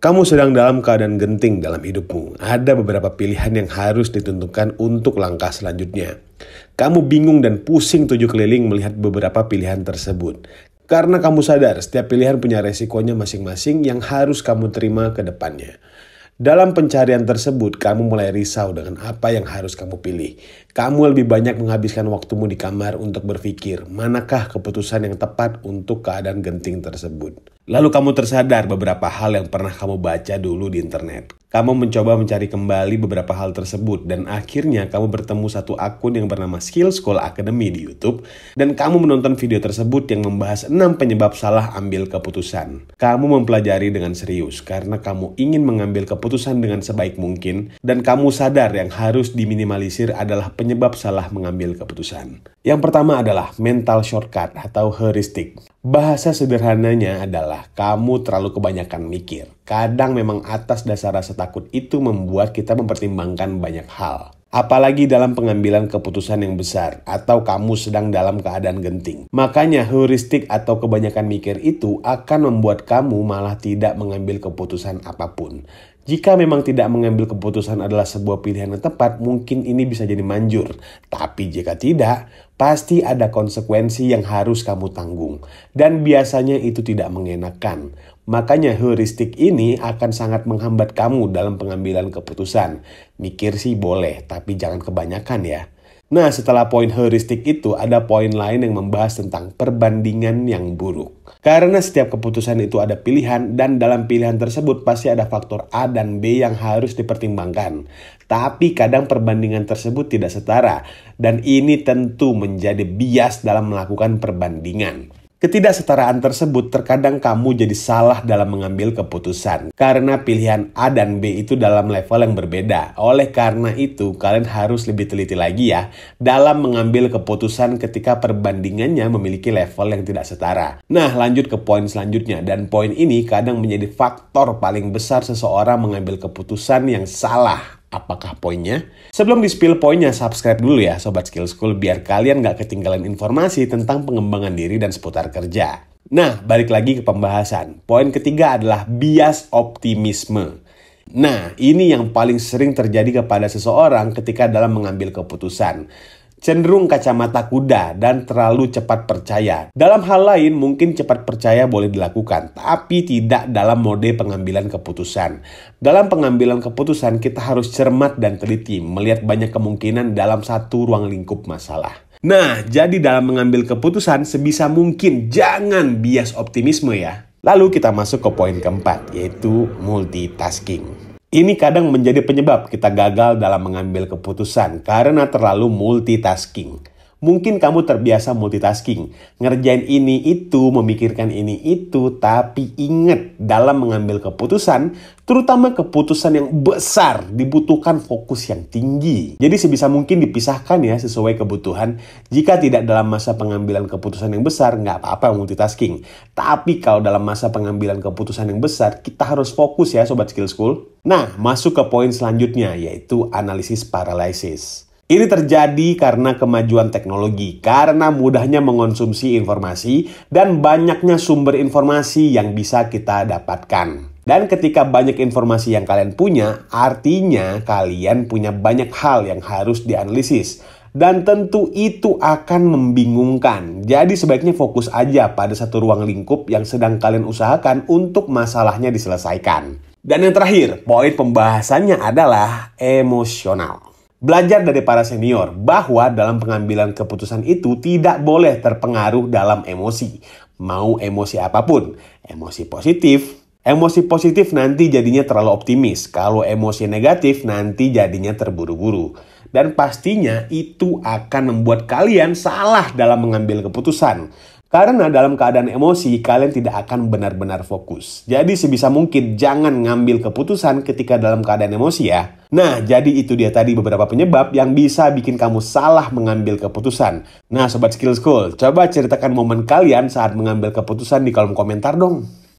Kamu sedang dalam keadaan genting dalam hidupmu. Ada beberapa pilihan yang harus ditentukan untuk langkah selanjutnya. Kamu bingung dan pusing 7 keliling melihat beberapa pilihan tersebut. Karena kamu sadar setiap pilihan punya resikonya masing-masing yang harus kamu terima ke depannya. Dalam pencarian tersebut, kamu mulai risau dengan apa yang harus kamu pilih. Kamu lebih banyak menghabiskan waktumu di kamar untuk berpikir, manakah keputusan yang tepat untuk keadaan genting tersebut. Lalu kamu tersadar beberapa hal yang pernah kamu baca dulu di internet. Kamu mencoba mencari kembali beberapa hal tersebut dan akhirnya kamu bertemu satu akun yang bernama Skill School Academy di YouTube dan kamu menonton video tersebut yang membahas 6 penyebab salah ambil keputusan. Kamu mempelajari dengan serius karena kamu ingin mengambil keputusan dengan sebaik mungkin dan kamu sadar yang harus diminimalisir adalah penyebab salah mengambil keputusan. Yang pertama adalah mental shortcut atau heuristik. Bahasa sederhananya adalah kamu terlalu kebanyakan mikir. Kadang memang atas dasar rasa takut itu membuat kita mempertimbangkan banyak hal. Apalagi dalam pengambilan keputusan yang besar atau kamu sedang dalam keadaan genting. Makanya heuristik atau kebanyakan mikir itu akan membuat kamu malah tidak mengambil keputusan apapun. Jika memang tidak mengambil keputusan adalah sebuah pilihan yang tepat, mungkin ini bisa jadi manjur. Tapi jika tidak, pasti ada konsekuensi yang harus kamu tanggung. Dan biasanya itu tidak mengenakan. Makanya heuristik ini akan sangat menghambat kamu dalam pengambilan keputusan. Mikir sih boleh, tapi jangan kebanyakan ya. Nah, setelah poin heuristik itu, ada poin lain yang membahas tentang perbandingan yang buruk. Karena setiap keputusan itu ada pilihan, dan dalam pilihan tersebut pasti ada faktor A dan B yang harus dipertimbangkan. Tapi kadang perbandingan tersebut tidak setara, dan ini tentu menjadi bias dalam melakukan perbandingan. Ketidaksetaraan tersebut terkadang kamu jadi salah dalam mengambil keputusan karena pilihan A dan B itu dalam level yang berbeda. Oleh karena itu, kalian harus lebih teliti lagi ya dalam mengambil keputusan ketika perbandingannya memiliki level yang tidak setara. Nah, lanjut ke poin selanjutnya, dan poin ini kadang menjadi faktor paling besar seseorang mengambil keputusan yang salah. Apakah poinnya? Sebelum di-spill poinnya, subscribe dulu ya Sobat Skill School biar kalian gak ketinggalan informasi tentang pengembangan diri dan seputar kerja. Nah, balik lagi ke pembahasan. Poin ketiga adalah bias optimisme. Nah, ini yang paling sering terjadi kepada seseorang ketika dalam mengambil keputusan. Cenderung kacamata kuda dan terlalu cepat percaya. Dalam hal lain mungkin cepat percaya boleh dilakukan, tapi tidak dalam mode pengambilan keputusan. Dalam pengambilan keputusan kita harus cermat dan teliti, melihat banyak kemungkinan dalam satu ruang lingkup masalah. Nah, jadi dalam mengambil keputusan sebisa mungkin jangan bias optimisme ya. Lalu kita masuk ke poin keempat, yaitu multitasking. Ini kadang menjadi penyebab kita gagal dalam mengambil keputusan karena terlalu multitasking. Mungkin kamu terbiasa multitasking, ngerjain ini itu, memikirkan ini itu, tapi ingat dalam mengambil keputusan, terutama keputusan yang besar, dibutuhkan fokus yang tinggi. Jadi sebisa mungkin dipisahkan ya sesuai kebutuhan. Jika tidak dalam masa pengambilan keputusan yang besar, nggak apa-apa multitasking. Tapi kalau dalam masa pengambilan keputusan yang besar, kita harus fokus ya Sobat Skill School. Nah, masuk ke poin selanjutnya, yaitu analisis paralysis. Ini terjadi karena kemajuan teknologi, karena mudahnya mengonsumsi informasi dan banyaknya sumber informasi yang bisa kita dapatkan. Dan ketika banyak informasi yang kalian punya, artinya kalian punya banyak hal yang harus dianalisis. Dan tentu itu akan membingungkan. Jadi sebaiknya fokus aja pada satu ruang lingkup yang sedang kalian usahakan untuk masalahnya diselesaikan. Dan yang terakhir, poin pembahasannya adalah emosional. Belajar dari para senior bahwa dalam pengambilan keputusan itu tidak boleh terpengaruh dalam emosi. Mau emosi apapun. Emosi positif nanti jadinya terlalu optimis. Kalau emosi negatif nanti jadinya terburu-buru. Dan pastinya itu akan membuat kalian salah dalam mengambil keputusan. Karena dalam keadaan emosi, kalian tidak akan benar-benar fokus. Jadi sebisa mungkin jangan ngambil keputusan ketika dalam keadaan emosi ya. Nah, jadi itu dia tadi beberapa penyebab yang bisa bikin kamu salah mengambil keputusan. Nah, Sobat Skill School, coba ceritakan momen kalian saat mengambil keputusan di kolom komentar dong.